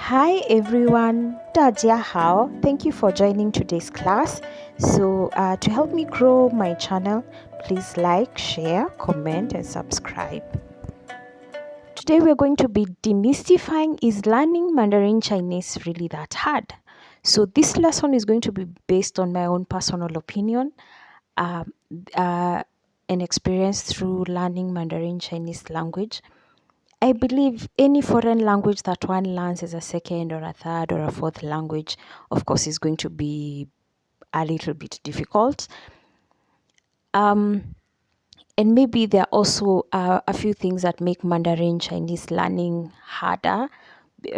Hi everyone, Hao. Thank you for joining today's class. To help me grow my channel, please like, share, comment, and subscribe. Today we're going to be demystifying, is learning Mandarin Chinese really that hard? So this lesson is going to be based on my own personal opinion um, uh, and experience through learning Mandarin Chinese language. I believe any foreign language that one learns as a second or a third or a fourth language, of course, is going to be a little bit difficult. And maybe there are also a few things that make Mandarin Chinese learning harder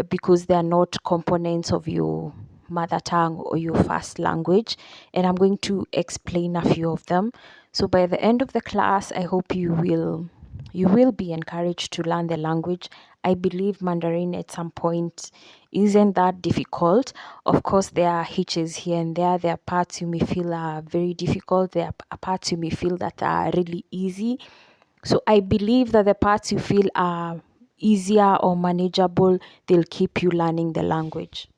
because they are not components of your mother tongue or your first language. And I'm going to explain a few of them. So by the end of the class, I hope you will be encouraged to learn the language. I believe Mandarin at some point isn't that difficult. Of course, there are hitches here and there. There are parts you may feel are very difficult. There are parts you may feel that are really easy. So I believe that the parts you feel are easier or manageable, they'll keep you learning the language.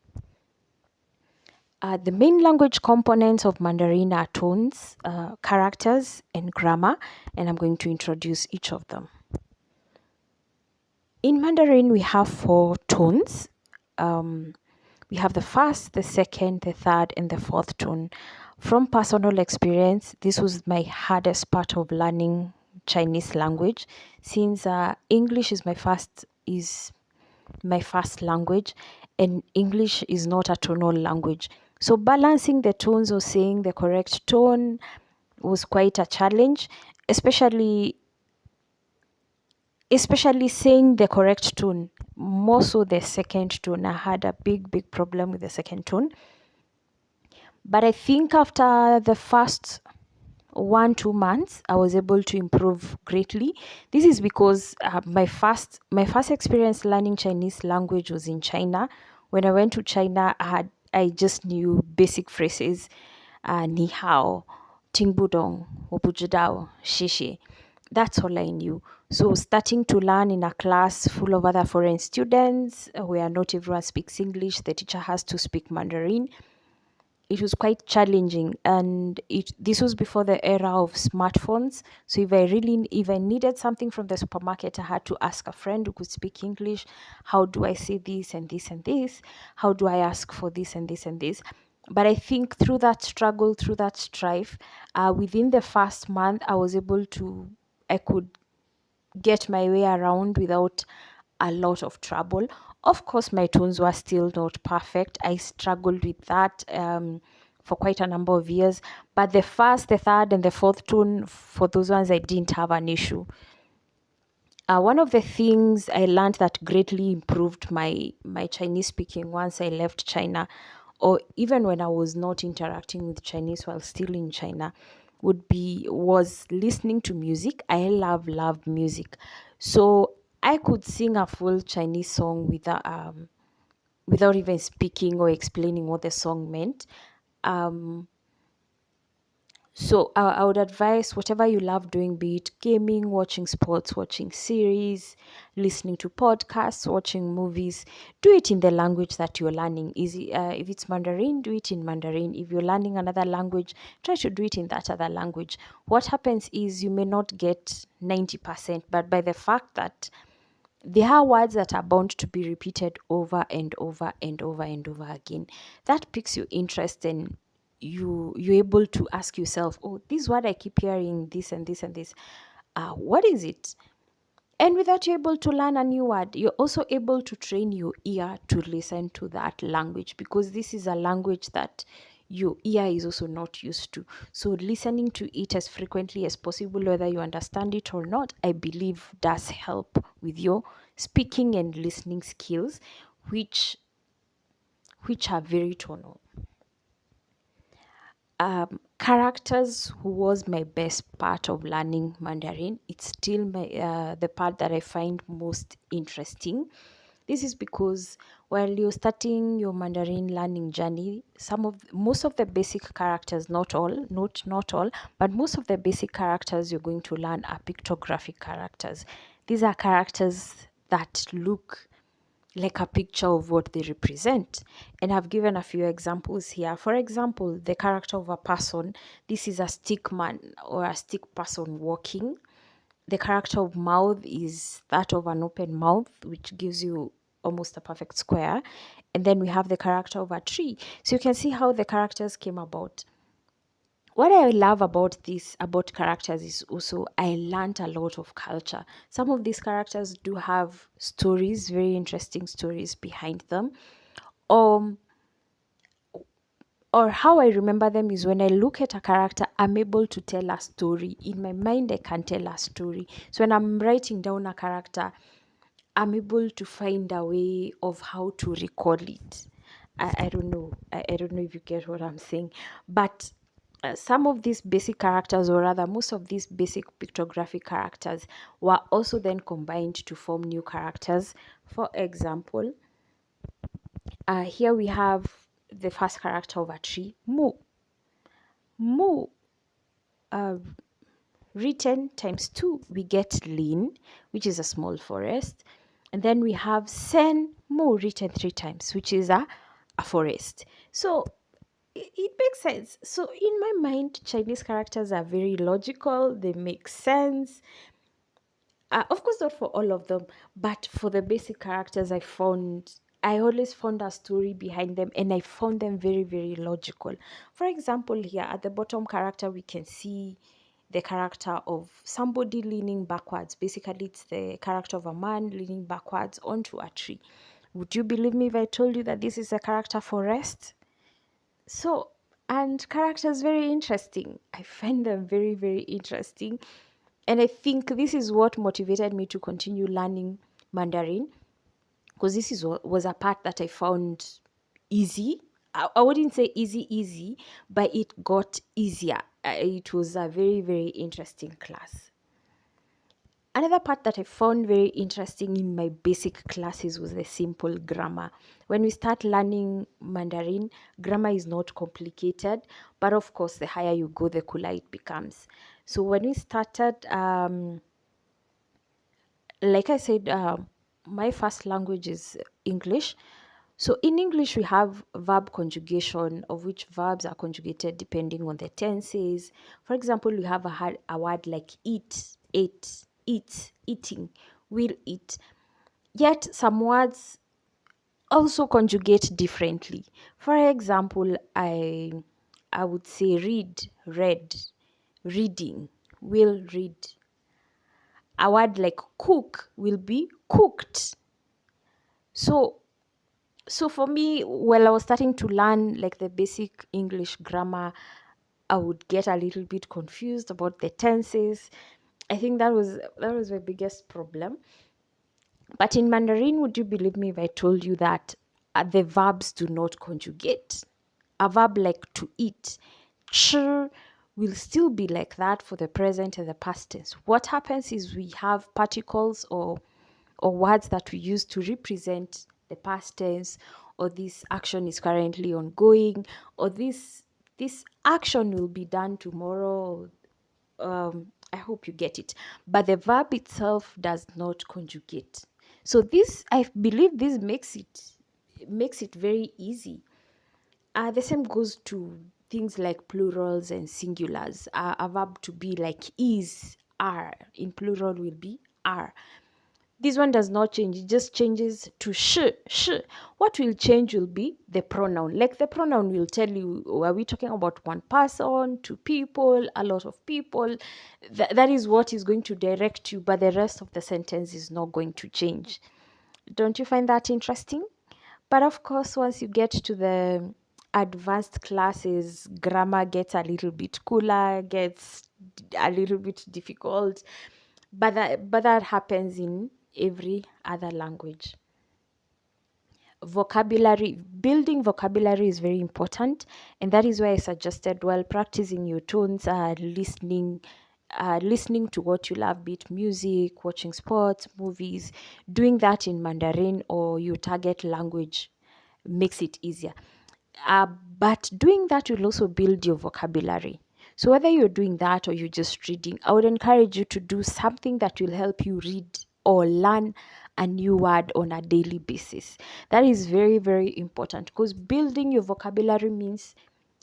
The main language components of Mandarin are tones, characters, and grammar, and I'm going to introduce each of them. In Mandarin, we have 4 tones. We have the first, the second, the third, and the fourth tone. From personal experience, this was my hardest part of learning Chinese language, since English is my first language, and English is not a tonal language. So balancing the tones or saying the correct tone was quite a challenge, especially saying the correct tone, more so the second tone. I had a big problem with the second tone. But I think after the first 1-2 months, I was able to improve greatly. This is because my first experience learning Chinese language was in China. When I went to China, I just knew basic phrases, ni hao, ting budong, wobujidao, shishi. That's all I knew. So starting to learn in a class full of other foreign students where not everyone speaks English, the teacher has to speak Mandarin. It was quite challenging, and this was before the era of smartphones. So if I needed something from the supermarket, I had to ask a friend who could speak English. How do I say this and this and this? How do I ask for this and this and this? But I think through that struggle, through that strife, within the first month, I could get my way around without a lot of trouble. Of course, my tones were still not perfect. I struggled with that for quite a number of years. But the first, the third, and the fourth tone, for those ones, I didn't have an issue. One of the things I learned that greatly improved my Chinese speaking once I left China, or even when I was not interacting with Chinese while still in China, was listening to music. I love music. So I could sing a full Chinese song without even speaking or explaining what the song meant. So I would advise whatever you love doing, be it gaming, watching sports, watching series, listening to podcasts, watching movies, do it in the language that you're learning. If it's Mandarin, do it in Mandarin. If you're learning another language, try to do it in that other language. What happens is you may not get 90%, but by the fact that there are words that are bound to be repeated over and over and over and over again, that piques your interest, and you're able to ask yourself, oh, this word I keep hearing, this and this and this, what is it? And with that, you're able to learn a new word. You're also able to train your ear to listen to that language, because this is a language that your ear is also not used to. So listening to it as frequently as possible, whether you understand it or not, I believe does help with your speaking and listening skills, which are very tonal. Characters was my best part of learning Mandarin. It's still the part that I find most interesting. This is because while you're starting your Mandarin learning journey, most of the basic characters, not all, but most of the basic characters you're going to learn are pictographic characters. These are characters that look like a picture of what they represent. And I've given a few examples here. For example, the character of a person, this is a stick man or a stick person walking. The character of mouth is that of an open mouth, which gives you almost a perfect square. And then we have the character of a tree. So you can see how the characters came about. What I love about characters is also I learned a lot of culture. Some of these characters do have stories, very interesting stories behind them. Um, or how I remember them is when I look at a character, I'm able to tell a story. In my mind, I can tell a story. So when I'm writing down a character, I'm able to find a way of how to recall it. I don't know. I don't know if you get what I'm saying. But some of these basic characters, or rather, most of these basic pictographic characters, were also then combined to form new characters. For example, here we have the first character of a tree, Mu. Mu, uh, written times 2, we get Lin, which is a small forest. And then we have Sen Mu written 3 times, which is a forest. So it makes sense. So in my mind, Chinese characters are very logical, they make sense. Of course, not for all of them, but for the basic characters, I always found a story behind them, and I found them very, very logical. For example, here at the bottom character, we can see the character of somebody leaning backwards. Basically, it's the character of a man leaning backwards onto a tree. Would you believe me if I told you that this is a character for rest? So, and characters very interesting. I find them very, very interesting. And I think this is what motivated me to continue learning Mandarin, because this is what was a part that I found easy. I wouldn't say easy, but it got easier. It was a very, very interesting class. Another part that I found very interesting in my basic classes was the simple grammar. When we start learning Mandarin, grammar is not complicated, but of course, the higher you go, the cooler it becomes. So when we started, like I said, my first language is English. So in English, we have verb conjugation, of which verbs are conjugated depending on the tenses. For example, we have a word like eat, ate, eat, eating, will eat. Yet some words also conjugate differently. For example, I would say read, read, reading, will read. A word like cook will be cooked. So for me, while I was starting to learn like the basic English grammar, I would get a little bit confused about the tenses. I think that was my biggest problem. But in Mandarin, would you believe me if I told you that the verbs do not conjugate? A verb like to eat, ch, will still be like that for the present and the past tense. What happens is we have particles or words that we use to represent the past tense, or this action is currently ongoing, or this action will be done tomorrow. I hope you get it. But the verb itself does not conjugate. So this, I believe, this makes it very easy. The same goes to things like plurals and singulars. A verb to be like is, are, in plural will be are. This one does not change, it just changes to sh. What will change will be the pronoun. Like the pronoun will tell you, are we talking about one person, two people, a lot of people? That is what is going to direct you, but the rest of the sentence is not going to change. Don't you find that interesting? But of course, once you get to the advanced classes, grammar gets a little bit cooler, gets a little bit difficult. But that happens in every other language. Building vocabulary is very important, and that is why I suggested while practicing your tones, listening to what you love, be it music, watching sports, movies, doing that in Mandarin or your target language makes it easier. But doing that will also build your vocabulary. So whether you're doing that or you're just reading, I would encourage you to do something that will help you read or learn a new word on a daily basis. That is very, very important, because building your vocabulary means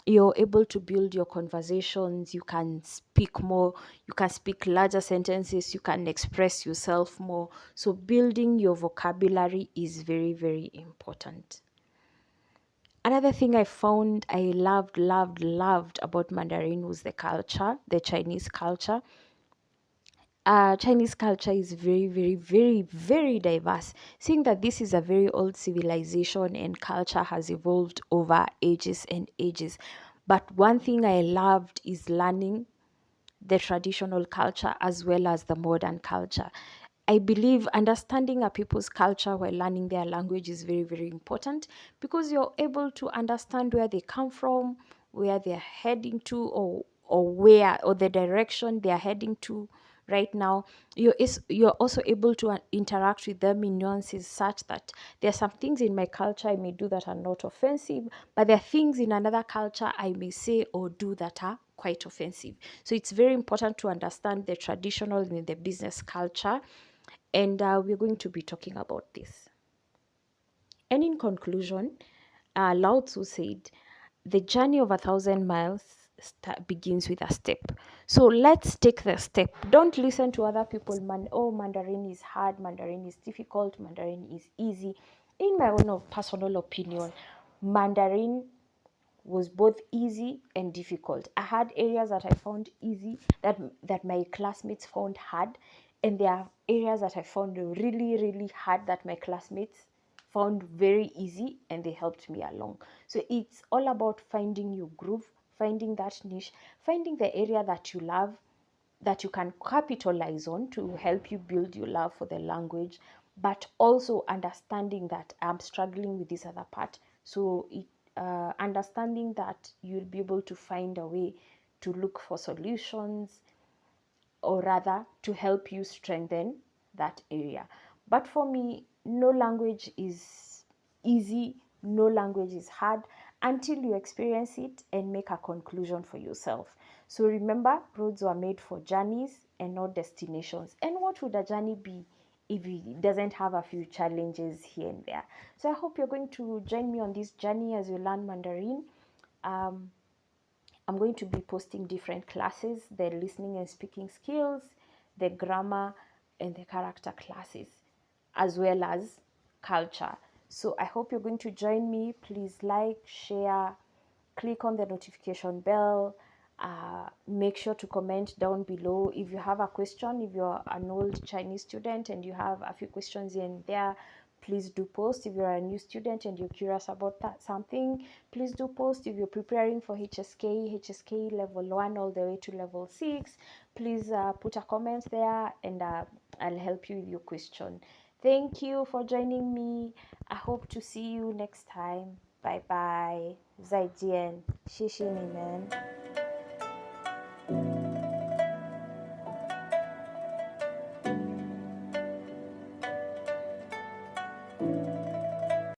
you're able to build your conversations, you can speak more, you can speak larger sentences, you can express yourself more. So building your vocabulary is very, very important. Another thing I found I loved about Mandarin was the culture, the Chinese culture. Chinese culture is very, very, very, very diverse. Seeing that this is a very old civilization and culture has evolved over ages and ages. But one thing I loved is learning the traditional culture as well as the modern culture. I believe understanding a people's culture while learning their language is very, very important, because you're able to understand where they come from, where they're heading to, or the direction they're heading to right now. You're also able to interact with them in nuances, such that there are some things in my culture I may do that are not offensive, but there are things in another culture I may say or do that are quite offensive. So it's very important to understand the traditional and the business culture, and we're going to be talking about this. And in conclusion, Lao Tzu said, "The journey of 1,000 miles begins with a step." So let's take the step. Don't listen to other people. Mandarin is hard, Mandarin is difficult, Mandarin is easy. In my own personal opinion, Mandarin was both easy and difficult. I had areas that I found easy that my classmates found hard, and there are areas that I found really, really hard that my classmates found very easy, and they helped me along. So it's all about finding your groove, finding that niche, finding the area that you love, that you can capitalize on to help you build your love for the language, but also understanding that I'm struggling with this other part. So understanding that you'll be able to find a way to look for solutions, or rather to help you strengthen that area. But for me, no language is easy, no language is hard until you experience it and make a conclusion for yourself. So remember, roads were made for journeys and not destinations. And what would a journey be if it doesn't have a few challenges here and there? So I hope you're going to join me on this journey as you learn Mandarin. I'm going to be posting different classes, the listening and speaking skills, the grammar, and the character classes, as well as culture. So I hope you're going to join me. Please like, share, click on the notification bell. Make sure to comment down below if you have a question. If you're an old Chinese student and you have a few questions here and there, please do post. If you're a new student and you're curious about something, please do post. If you're preparing for HSK level 1 all the way to level 6, please put a comment there, and I'll help you with your question. Thank you for joining me. I hope to see you next time. Bye bye. 再见。谢谢你们。